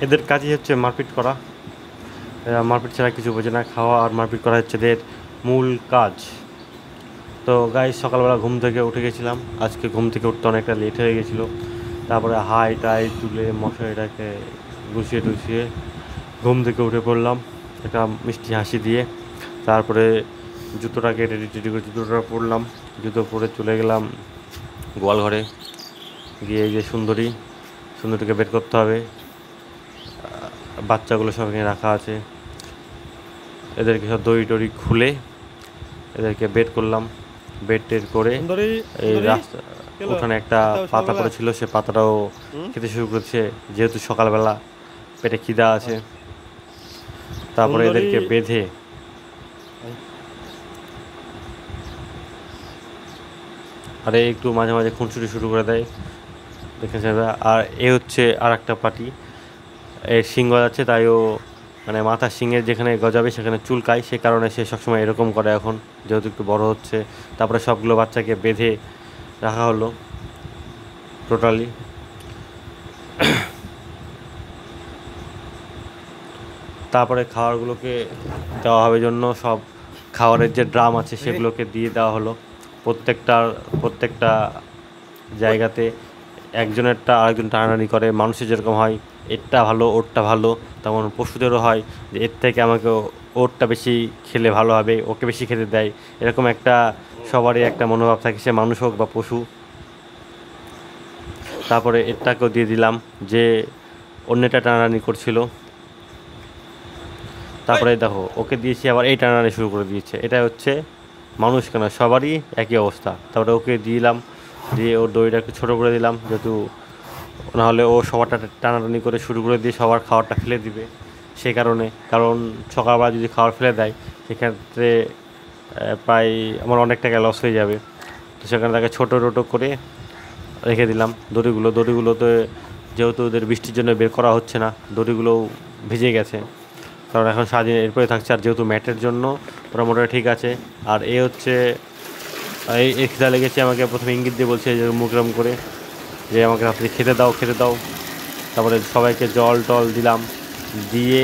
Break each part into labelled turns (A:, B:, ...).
A: এদের কাজই হচ্ছে মারপিট করা। এরা মারপিট ছাড়া কিছু বোঝে না। খাওয়া আর মারপিট করা হচ্ছে এদের মূল কাজ। তো গাইস, সকালবেলা ঘুম থেকে উঠে গেছিলাম। আজকে ঘুম থেকে উঠতে অনেকটা লেট হয়ে গেছিলো। তারপরে হাই টাই তুলে মশারিটাকে গুছিয়ে টুছিয়ে ঘুম থেকে উঠে পড়লাম একটা মিষ্টি হাসি দিয়ে। তারপরে জুতোটাকে রেডি টেডি করে জুতোটা পরলাম। জুতো পরে চলে গেলাম গোয়ালঘরে। গিয়ে এই যে সুন্দরীকে বের করতে হবে। বাচ্চাগুলো সব এখানে রাখা আছে। এদেরকে সব দড়ি টড়ি খুলে এদেরকে বের করলাম। বেড টেড করে এই রাস্তা উঠানে একটা পাতা পড়েছিল, সে পাতাটাও খেতে শুরু করেছে যেহেতু সকালবেলা পেটে খিদা আছে। তারপরে এদেরকে বেঁধে আরে একটু মাঝে মাঝে খুনসুটি শুরু করে দেয়, দেখেছে। আর এ হচ্ছে আর একটা পার্টি, এর শিং গজাচ্ছে, তাই ও মানে মাথার শিংয়ের যেখানে গজাবে সেখানে চুলকায়, সে কারণে সে সবসময় এরকম করে এখন যেহেতু একটু বড় হচ্ছে। তারপরে সবগুলো বাচ্চাকে বেঁধে রাখা হলো টোটালি। তারপরে খাবারগুলোকে দেওয়া হবে জন্য সব খাবারের যে ড্রাম আছে সেগুলোকে দিয়ে দেওয়া হলো। প্রত্যেকটা জায়গাতে একজনেরটা আরেকজন টানাটানি করে। মানুষের যেরকম হয় এরটা ভালো ওরটা ভালো, তেমন পশুদেরও হয় যে এর থেকে আমাকে ওরটা বেশি খেলে ভালো হবে, ওকে বেশি খেতে দেয়। এরকম একটা সবারই একটা মনোভাব থাকে, সে মানুষ হোক বা পশু। তারপরে এরটাকেও দিয়ে দিলাম যে অন্যটা টানাটানি করছিল। তারপরে দেখো ওকে দিয়েছি, আবার এই টানাটানি শুরু করে দিয়েছে। এটা হচ্ছে মানুষ কেন, সবারই একই অবস্থা। তারপরে ওকে দিলাম, দিয়ে ওর দড়িটা একটু ছোটো করে দিলাম, যেহেতু নাহলে ও সবারটা টানাটানি করে শুরু করে দিয়ে সবার খাবারটা ফেলে দিবে। সেই কারণ সকালবেলা যদি খাবার ফেলে দেয় সেক্ষেত্রে প্রায় আমার অনেক টাকা লস হয়ে যাবে। তো সেখানে তাকে ছোটো টোটো করে রেখে দিলাম। দড়িগুলোতে যেহেতু ওদের বৃষ্টির জন্য বের করা হচ্ছে না, দড়িগুলোও ভিজে গেছে, কারণ এখন সারাদিন এরপরে থাকছে। আর যেহেতু ম্যাটের জন্য ওরা মোটামুটি ঠিক আছে। আর এ হচ্ছে এই খিদা লেগেছে, আমাকে প্রথমে ইঙ্গিত দিয়ে বলছে যে মুখরম করে যে আমাকে আপনি খেতে দাও। তারপরে সবাইকে জল টল দিলাম, দিয়ে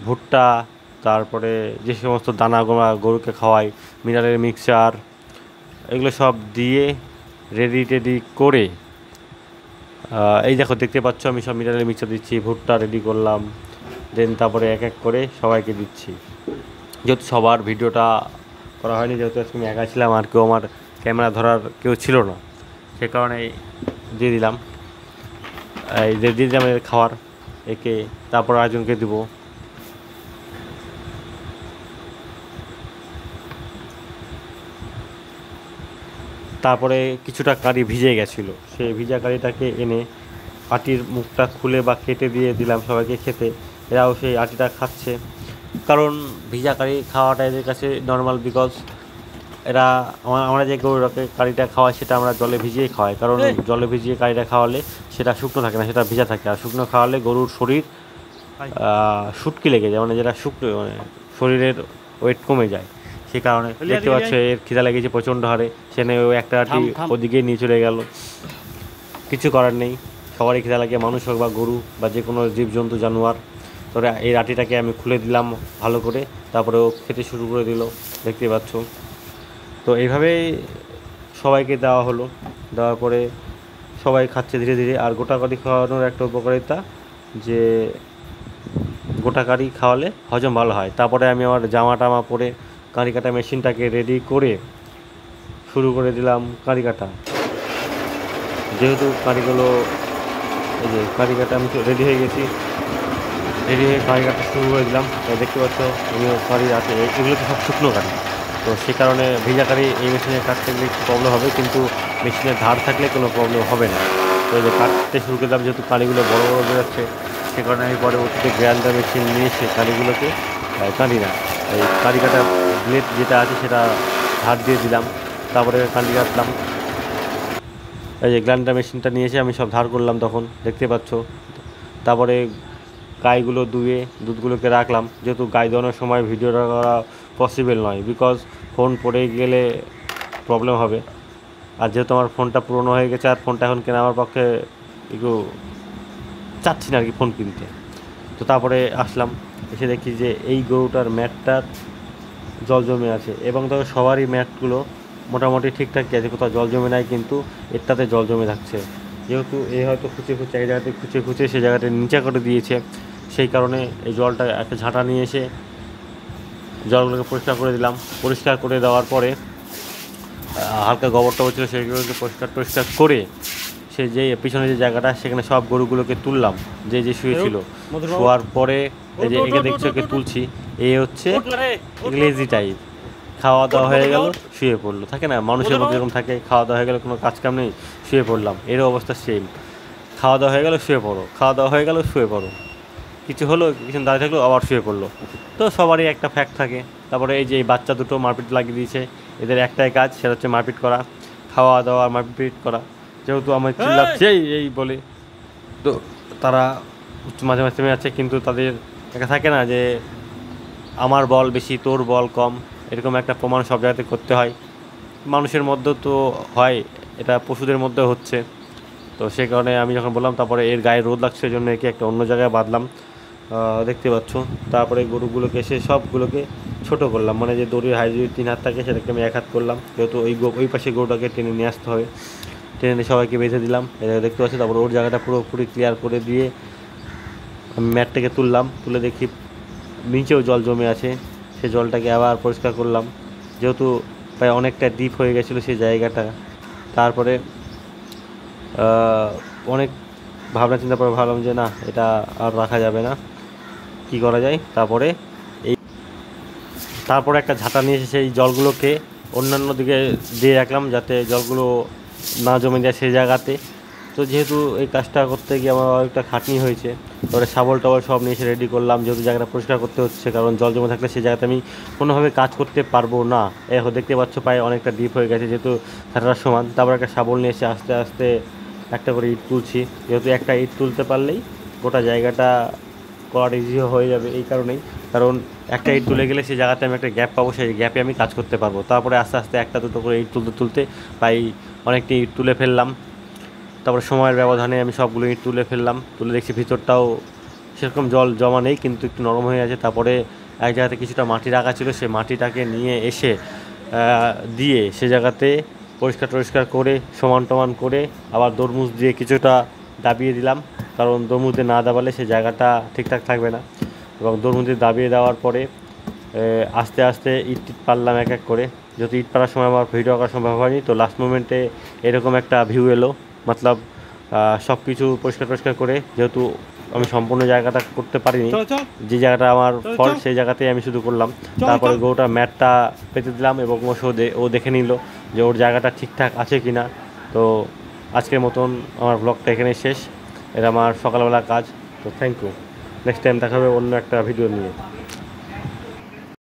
A: ভুট্টা, তারপরে যে সমস্ত দানা গোনা গরুকে খাওয়াই, মিনারেল মিক্সচার, এগুলো সব দিয়ে রেডি টেডি করে এই দেখো দেখতে পাচ্ছ আমি সব মিনারেল মিক্সচার দিচ্ছি, ভুট্টা রেডি করলাম। দেন তারপরে এক এক করে সবাইকে দিচ্ছি। যেহেতু সবার ভিডিওটা করা হয়নি, যেহেতু আজকে আমি একা ছিলাম আর কেউ আমার ক্যামেরা ধরার কেউ ছিল না, সে কারণে দিয়ে দিলাম। এই দিয়ে দিলাম এর খাবার একে, তারপর আরেকজনকে দেবো। তারপরে কিছুটা কারি ভিজে গেছিলো, সেই ভিজা কারিটাকে এনে আটির মুখটা খুলে বা কেটে দিয়ে দিলাম সবাইকে খেতে। এরাও সেই আটিটা খাচ্ছে, কারণ ভিজা কারি খাওয়াটা এদের কাছে নর্মাল। বিকজ এরা আমরা যে গরুটাকে কারিটা খাওয়াই সেটা আমরা জলে ভিজিয়েই খাওয়াই, কারণ জলে ভিজিয়ে কারিটা খাওয়ালে সেটা শুকনো থাকে না, সেটা ভিজা থাকে। আর শুকনো খাওয়ালে গরুর শরীর শুটকি লেগে যায়, মানে যেটা শুকনো মানে শরীরের ওয়েট কমে যায়। সেই কারণে দেখতে পাচ্ছ এর খিদা লেগেছে প্রচণ্ড হারে, সেখানে ওই একটা আটি ওদিকে নিয়ে চলে গেল। কিছু করার নেই, সবারই খিদা লাগে, মানুষ হোক বা গরু বা যে কোনো জীবজন্তু জানোয়ার। তবে এই আটিটাকে আমি খুলে দিলাম ভালো করে, তারপরে ও খেতে শুরু করে দিল, দেখতে পাচ্ছ। তো এইভাবেই সবাইকে দেওয়া হলো। দেওয়ার পরে সবাই খাচ্ছে ধীরে ধীরে। আর গোটা কারি খাওয়ানোর একটা উপকারিতা যে গোটা কারি খাওয়ালে হজম ভালো হয়। তারপরে আমি আমার জামা টামা পরে কারি কাটা মেশিনটাকে রেডি করে শুরু করে দিলাম কারি কাটা। যেহেতু কারিগুলো এই যে কারি কাটা আমি রেডি হয়ে গেছি, রেডি হয়ে কারি কাটা শুরু করে দিলাম। দেখতে পাচ্ছ আমিও কারি আছে, এগুলো তো সব শুকনো কারি। তো সে কারণে ভিজা কারি এই মেশিনে কাটতে গেলে একটু প্রবলেম হবে, কিন্তু মেশিনের ধার থাকলে কোনো প্রবলেম হবে না। তো এই যে কাটতে শুরু করলাম, যেহেতু কারিগুলো বড় বড় বেরোচ্ছে, সে কারণে আমি পরবর্তীতে গ্রাইন্ডার মেশিন নিয়ে এসে কারিগুলোকে কাটি না, এই কারি কাটার ব্লেড যেটা আছে সেটা ধার দিয়ে দিলাম, তারপরে কালি কাটলাম। এই যে গ্রাইন্ডার মেশিনটা নিয়ে এসে আমি সব ধার করলাম, তখন দেখতে পাচ্ছ। তারপরে গাইগুলো ধুয়ে দুধগুলোকে রাখলাম, যেহেতু গাই ধোয়ানোর সময় ভিডিওটা করা পসিবল নয়, বিকজ ফোন পড়ে গেলে প্রবলেম হবে। আর যেহেতু আমার ফোনটা পুরনো হয়ে গেছে আর ফোনটা এখন কেনা আমার পক্ষে একটু চাচ্ছি না আর কি ফোন কিনতে। তো তারপরে আসলাম, এসে দেখি যে এই গরুটার ম্যাটটার জল জমে আছে, এবং তবে সবারই ম্যাটগুলো মোটামুটি ঠিকঠাকই আছে, কোথাও জল জমে নাই, কিন্তু এরটাতে জল জমে থাকছে। যেহেতু এ হয়তো খুঁচে খুঁচে এক জায়গাতে খুঁচে খুঁচে সে জায়গাটা নিচে করে দিয়েছে, সেই কারণে এই জলটা একটা ঝাঁটা নিয়ে এসে জলগুলোকে পরিষ্কার করে দিলাম। পরিষ্কার করে দেওয়ার পরে হালকা গোবর টবর ছিল সেগুলোকে পরিষ্কার করে সে যে পিছনে যে জায়গাটা সেখানে সব গরুগুলোকে তুললাম, যে যে শুয়েছিল। শোয়ার পরে এই যে একে দেখছি ওকে তুলছি, এ হচ্ছে লেজি টাইপ। খাওয়া দাওয়া হয়ে গেল, শুয়ে পড়লো। থাকে না মানুষের মধ্যে এরকম থাকে, খাওয়া দাওয়া হয়ে গেল, কোনো কাজ কাম নেই, শুয়ে পড়লাম। এরও অবস্থা সেম, খাওয়া দাওয়া হয়ে গেল শুয়ে পড়ো, খাওয়া দাওয়া হয়ে গেল শুয়ে পড়ো, কিছু হলো কিছু দাঁড়িয়ে থাকলো আবার শুয়ে পড়লো। তো সবারই একটা ফ্যাক্ট থাকে। তারপরে এই যে এই বাচ্চা দুটো মারপিট লাগিয়ে দিয়েছে, এদের একটাই কাজ, সেটা হচ্ছে মারপিট করা, খাওয়া দাওয়া মারপিট করা। যেহেতু আমার চিল্লাচ্ছে এই বলে, তো তারা মাঝে মাঝে থেমে যাচ্ছে, কিন্তু তাদের একটা থাকে না যে আমার বল বেশি তোর বল কম, এরকম একটা প্রমাণ সব জায়গাতে করতে হয়। মানুষের মধ্যেও তো হয়, এটা পশুদের মধ্যেও হচ্ছে। তো সেই কারণে আমি যখন বললাম, তারপরে এর গায়ে রোদ লাগছে, এই জন্য একে একটা অন্য জায়গায় বাঁধলাম, দেখতে পাচ্ছ। তারপরে গরুগুলোকে এসে সবগুলোকে ছোট করলাম, মানে যে দড়ির হাই যদি 3 হাত থাকে সেটাকে আমি 1 হাত করলাম, যেহেতু ওই পাশে গরুটাকে টেনে নিয়ে আসতে হবে। টেনে নিয়ে সবাইকে বেঁধে দিলাম, এটা দেখতে পাচ্ছি। তারপরে ওর জায়গাটা পুরোপুরি ক্লিয়ার করে দিয়ে আমি ম্যাটটাকে তুললাম, তুলে দেখি নিচেও জল জমে আছে। সে জলটাকে আবার পরিষ্কার করলাম, যেহেতু প্রায় অনেকটা ডিপ হয়ে গেছিলো সেই জায়গাটা। তারপরে অনেক ভাবনা চিন্তা করে ভাবলাম যে না, এটা আর রাখা যাবে না, কি করা যায়। তারপরে একটা ঝাঁটা নিয়ে এসে সেই জলগুলোকে অন্যান্য দিকে দিয়ে রাখলাম, যাতে জলগুলো না জমে যায় সেই জায়গাতে। তো যেহেতু এই কাজটা করতে গিয়ে আমার অনেকটা খাটনি হয়েছে, তারপরে শাবল টাবল সব নিয়ে এসে রেডি করলাম, যেহেতু জায়গাটা পরিষ্কার করতে হচ্ছে, কারণ জল জমে থাকলে সেই জায়গাতে আমি কোনোভাবে কাজ করতে পারবো না। এখন দেখতে পাচ্ছ প্রায় অনেকটা ডিপ হয়ে গেছে, যেহেতু ঝাঁটার সমান। তারপর একটা শাবল নিয়ে এসে আস্তে আস্তে একটা করে ইট তুলছি, যেহেতু একটা ইট তুলতে পারলেই গোটা জায়গাটা করা ইজি হয়ে যাবে। এই কারণেই, কারণ একটা ইট তুলে গেলে সেই জায়গাতে আমি একটা গ্যাপ পাবো, সেই গ্যাপে আমি কাজ করতে পারবো। তারপরে আস্তে আস্তে একটা দুটো করে ইট তুলতে তুলতে প্রায় অনেকটা ইট তুলে ফেললাম। তারপরে সময়ের ব্যবধানে আমি সবগুলো ইট তুলে ফেললাম, তুলে দেখছি ভিতরটাও সেরকম জল জমা নেই, কিন্তু একটু নরম হয়ে আছে। তারপরে এক জায়গাতে কিছুটা মাটি রাখা ছিল, সেই মাটিটাকে নিয়ে এসে দিয়ে সে জায়গাতে পরিষ্কার করে সমান টমান করে আবার তরমুজ দিয়ে কিছুটা দাবিয়ে দিলাম, কারণ তরমুজ দিয়ে না দাবালে সে জায়গাটা ঠিকঠাক থাকবে না। এবং তরমুজ দিয়ে দাবিয়ে দেওয়ার পরে আস্তে আস্তে ইট পারলাম এক এক করে। যেহেতু ইট পাড়ার সময় আমার ভিডিও আঁকা সম্ভব হয়নি, তো লাস্ট মোমেন্টে এরকম একটা ভিউ এলো, মতলব সব কিছু পরিষ্কার করে, যেহেতু আমি সম্পূর্ণ জায়গাটা করতে পারিনি, যে জায়গাটা আমার ফল্ট সেই জায়গাতেই আমি শুধু করলাম। তারপরে গরুটার ম্যাটটা পেতে দিলাম, এবং ও দেখে নিল যে ওর জায়গাটা ঠিকঠাক আছে কি না। তো আজকের মতন আমার ব্লগটা এখানে শেষ, এটা আমার সকালবেলা কাজ। তো থ্যাংক ইউ, নেক্সট টাইম দেখা হবে অন্য একটা ভিডিও নিয়ে।